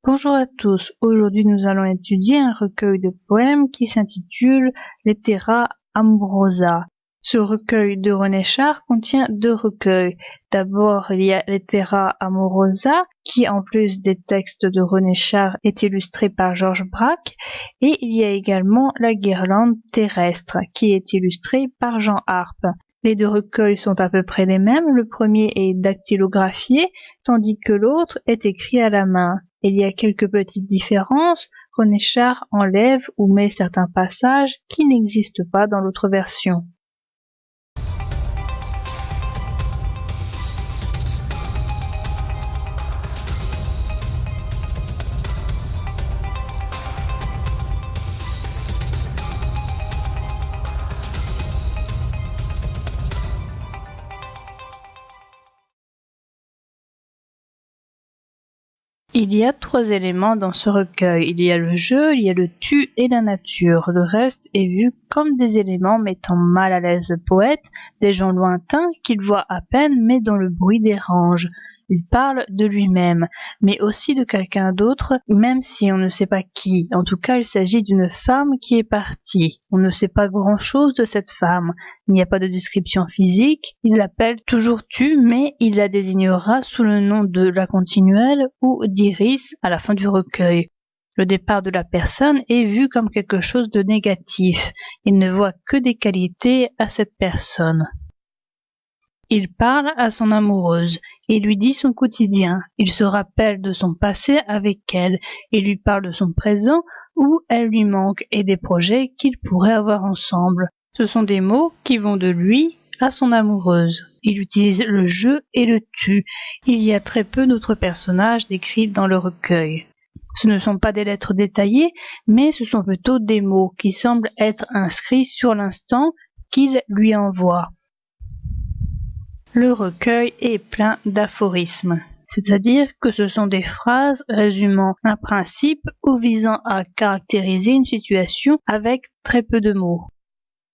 Bonjour à tous, aujourd'hui nous allons étudier un recueil de poèmes qui s'intitule Lettera Amorosa. Ce recueil de René Char contient deux recueils. D'abord, il y a Lettera Amorosa, qui en plus des textes de René Char est illustré par Georges Braque, et il y a également La Guirlande terrestre, qui est illustrée par Jean Harpe. Les deux recueils sont à peu près les mêmes, le premier est dactylographié, tandis que l'autre est écrit à la main. Il y a quelques petites différences, René Char enlève ou met certains passages qui n'existent pas dans l'autre version. Il y a trois éléments dans ce recueil. Il y a le jeu, il y a le tu et la nature. Le reste est vu comme des éléments mettant mal à l'aise le poète, des gens lointains qu'il voit à peine mais dont le bruit dérange. Il parle de lui-même, mais aussi de quelqu'un d'autre, même si on ne sait pas qui. En tout cas, il s'agit d'une femme qui est partie. On ne sait pas grand-chose de cette femme. Il n'y a pas de description physique. Il l'appelle toujours tu, mais il la désignera sous le nom de la continuelle ou d'Iris à la fin du recueil. Le départ de la personne est vu comme quelque chose de négatif. Il ne voit que des qualités à cette personne. Il parle à son amoureuse et lui dit son quotidien. Il se rappelle de son passé avec elle et lui parle de son présent où elle lui manque et des projets qu'ils pourraient avoir ensemble. Ce sont des mots qui vont de lui à son amoureuse. Il utilise le je et le tu. Il y a très peu d'autres personnages décrits dans le recueil. Ce ne sont pas des lettres détaillées, mais ce sont plutôt des mots qui semblent être inscrits sur l'instant qu'il lui envoie. Le recueil est plein d'aphorismes, c'est-à-dire que ce sont des phrases résumant un principe ou visant à caractériser une situation avec très peu de mots.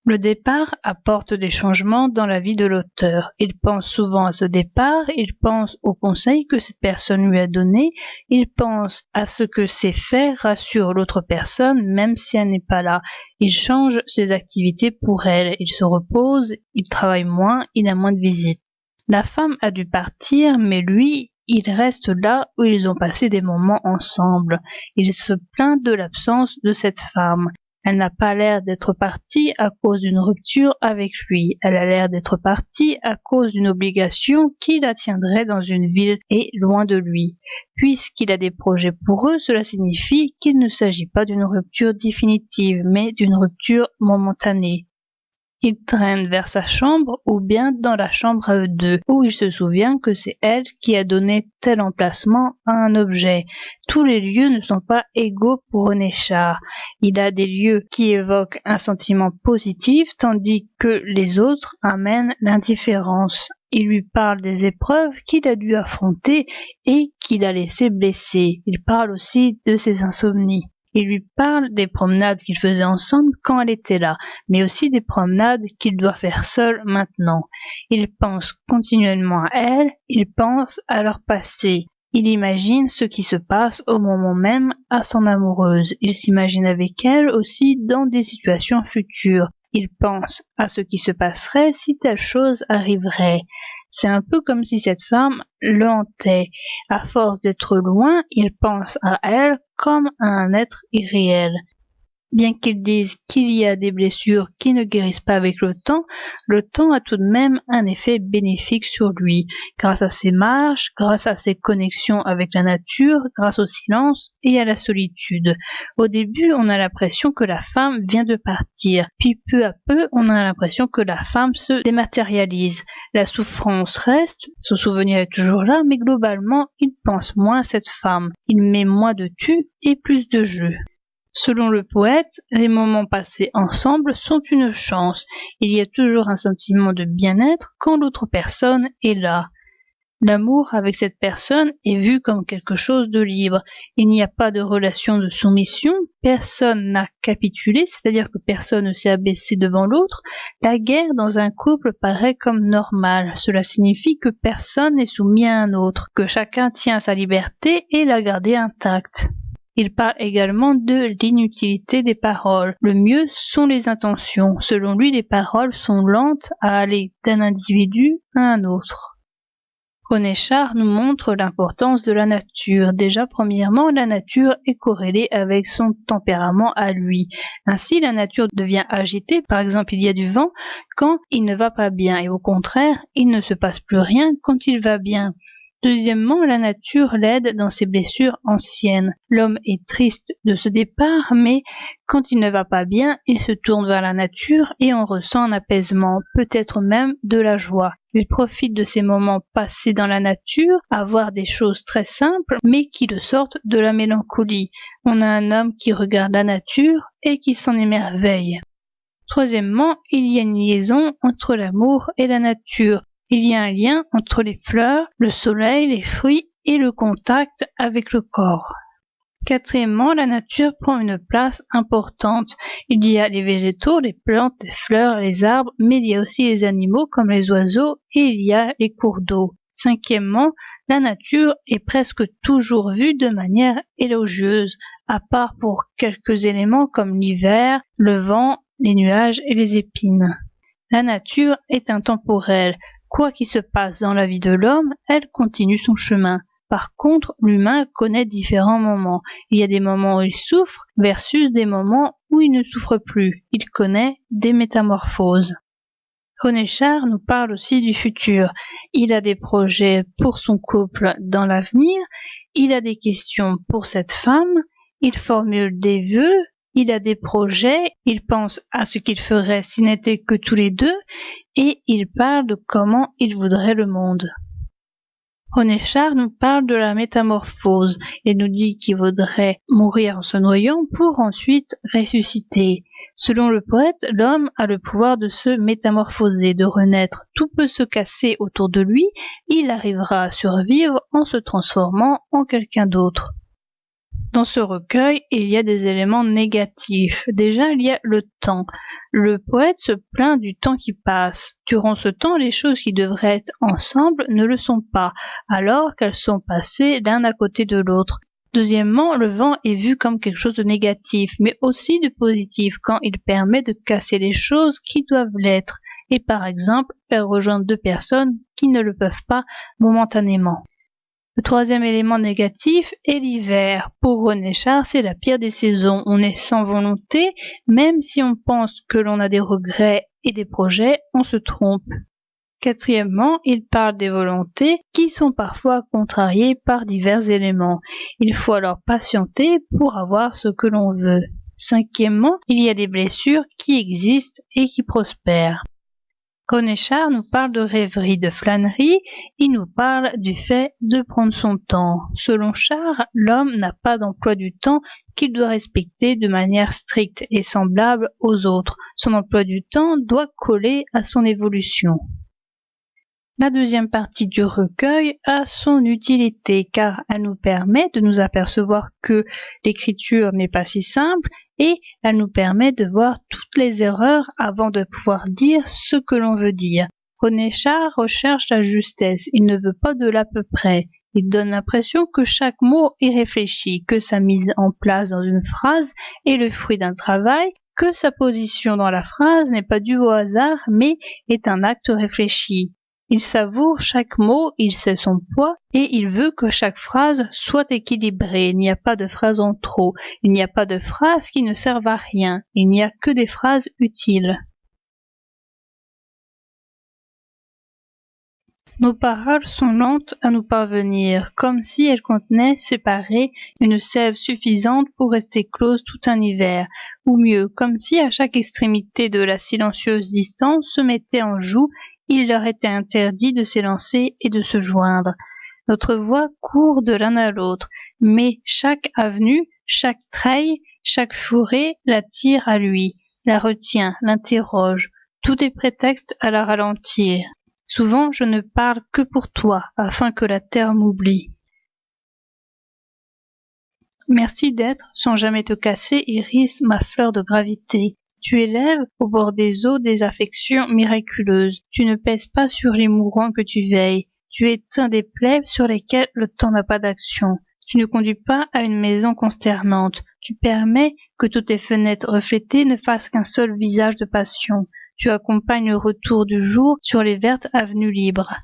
Le départ apporte des changements dans la vie de l'auteur. Il pense souvent à ce départ, il pense aux conseils que cette personne lui a donnés, il pense à ce que ces faits rassurent l'autre personne même si elle n'est pas là. Il change ses activités pour elle, il se repose, il travaille moins, il a moins de visites. La femme a dû partir, mais lui, il reste là où ils ont passé des moments ensemble. Il se plaint de l'absence de cette femme. Elle n'a pas l'air d'être partie à cause d'une rupture avec lui. Elle a l'air d'être partie à cause d'une obligation qui la tiendrait dans une ville et loin de lui. Puisqu'il a des projets pour eux, cela signifie qu'il ne s'agit pas d'une rupture définitive, mais d'une rupture momentanée. Il traîne vers sa chambre ou bien dans la chambre à eux deux, où il se souvient que c'est elle qui a donné tel emplacement à un objet. Tous les lieux ne sont pas égaux pour René Char. Il a des lieux qui évoquent un sentiment positif, tandis que les autres amènent l'indifférence. Il lui parle des épreuves qu'il a dû affronter et qu'il a laissé blesser. Il parle aussi de ses insomnies. Il lui parle des promenades qu'ils faisaient ensemble quand elle était là, mais aussi des promenades qu'il doit faire seul maintenant. Il pense continuellement à elle, il pense à leur passé. Il imagine ce qui se passe au moment même à son amoureuse. Il s'imagine avec elle aussi dans des situations futures. Il pense à ce qui se passerait si telle chose arriverait. C'est un peu comme si cette femme le hantait. À force d'être loin, il pense à elle comme à un être irréel. Bien qu'ils disent qu'il y a des blessures qui ne guérissent pas avec le temps a tout de même un effet bénéfique sur lui, grâce à ses marches, grâce à ses connexions avec la nature, grâce au silence et à la solitude. Au début, on a l'impression que la femme vient de partir, puis peu à peu, on a l'impression que la femme se dématérialise. La souffrance reste, son souvenir est toujours là, mais globalement, il pense moins à cette femme. Il met moins de tu et plus de jeu. Selon le poète, les moments passés ensemble sont une chance. Il y a toujours un sentiment de bien-être quand l'autre personne est là. L'amour avec cette personne est vu comme quelque chose de libre. Il n'y a pas de relation de soumission, personne n'a capitulé, c'est-à-dire que personne ne s'est abaissé devant l'autre. La guerre dans un couple paraît comme normale. Cela signifie que personne n'est soumis à un autre, que chacun tient à sa liberté et la garder intacte. Il parle également de l'inutilité des paroles. Le mieux sont les intentions. Selon lui, les paroles sont lentes à aller d'un individu à un autre. René Char nous montre l'importance de la nature. Déjà, premièrement, la nature est corrélée avec son tempérament à lui. Ainsi, la nature devient agitée. Par exemple, il y a du vent quand il ne va pas bien et au contraire, il ne se passe plus rien quand il va bien. Deuxièmement, la nature l'aide dans ses blessures anciennes. L'homme est triste de ce départ, mais quand il ne va pas bien, il se tourne vers la nature et on ressent un apaisement, peut-être même de la joie. Il profite de ces moments passés dans la nature à voir des choses très simples, mais qui le sortent de la mélancolie. On a un homme qui regarde la nature et qui s'en émerveille. Troisièmement, il y a une liaison entre l'amour et la nature. Il y a un lien entre les fleurs, le soleil, les fruits et le contact avec le corps. Quatrièmement, la nature prend une place importante. Il y a les végétaux, les plantes, les fleurs, les arbres, mais il y a aussi les animaux comme les oiseaux et il y a les cours d'eau. Cinquièmement, la nature est presque toujours vue de manière élogieuse, à part pour quelques éléments comme l'hiver, le vent, les nuages et les épines. La nature est intemporelle. Quoi qu'il se passe dans la vie de l'homme, elle continue son chemin. Par contre, l'humain connaît différents moments. Il y a des moments où il souffre versus des moments où il ne souffre plus. Il connaît des métamorphoses. René Char nous parle aussi du futur. Il a des projets pour son couple dans l'avenir. Il a des questions pour cette femme. Il formule des vœux. Il a des projets, il pense à ce qu'il ferait s'ils n'étaient que tous les deux, et il parle de comment il voudrait le monde. René Char nous parle de la métamorphose et nous dit qu'il voudrait mourir en se noyant pour ensuite ressusciter. Selon le poète, l'homme a le pouvoir de se métamorphoser, de renaître. Tout peut se casser autour de lui, il arrivera à survivre en se transformant en quelqu'un d'autre. Dans ce recueil, il y a des éléments négatifs. Déjà, il y a le temps. Le poète se plaint du temps qui passe. Durant ce temps, les choses qui devraient être ensemble ne le sont pas, alors qu'elles sont passées l'un à côté de l'autre. Deuxièmement, le vent est vu comme quelque chose de négatif, mais aussi de positif quand il permet de casser les choses qui doivent l'être, et par exemple faire rejoindre deux personnes qui ne le peuvent pas momentanément. Le troisième élément négatif est l'hiver. Pour René Char, c'est la pire des saisons. On est sans volonté, même si on pense que l'on a des regrets et des projets, on se trompe. Quatrièmement, il parle des volontés qui sont parfois contrariées par divers éléments. Il faut alors patienter pour avoir ce que l'on veut. Cinquièmement, il y a des blessures qui existent et qui prospèrent. René Char nous parle de rêverie, de flânerie, il nous parle du fait de prendre son temps. Selon Char, l'homme n'a pas d'emploi du temps qu'il doit respecter de manière stricte et semblable aux autres. Son emploi du temps doit coller à son évolution. La deuxième partie du recueil a son utilité car elle nous permet de nous apercevoir que l'écriture n'est pas si simple et elle nous permet de voir toutes les erreurs avant de pouvoir dire ce que l'on veut dire. René Char recherche la justesse, il ne veut pas de l'à peu près. Il donne l'impression que chaque mot est réfléchi, que sa mise en place dans une phrase est le fruit d'un travail, que sa position dans la phrase n'est pas due au hasard mais est un acte réfléchi. Il savoure chaque mot, il sait son poids et il veut que chaque phrase soit équilibrée. Il n'y a pas de phrases en trop, il n'y a pas de phrases qui ne servent à rien, il n'y a que des phrases utiles. Nos paroles sont lentes à nous parvenir, comme si elles contenaient, séparées, une sève suffisante pour rester close tout un hiver, ou mieux, comme si à chaque extrémité de la silencieuse distance se mettait en joue, il leur était interdit de s'élancer et de se joindre. Notre voie court de l'un à l'autre, mais chaque avenue, chaque treille, chaque fourré l'attire à lui, la retient, l'interroge. Tout est prétexte à la ralentir. Souvent je ne parle que pour toi, afin que la terre m'oublie. Merci d'être, sans jamais te casser, Iris, ma fleur de gravité. Tu élèves, au bord des eaux, des affections miraculeuses. Tu ne pèses pas sur les mourants que tu veilles. Tu éteins des plaies sur lesquelles le temps n'a pas d'action. Tu ne conduis pas à une maison consternante. Tu permets que toutes les fenêtres reflétées ne fassent qu'un seul visage de passion. Tu accompagnes le retour du jour sur les vertes avenues libres.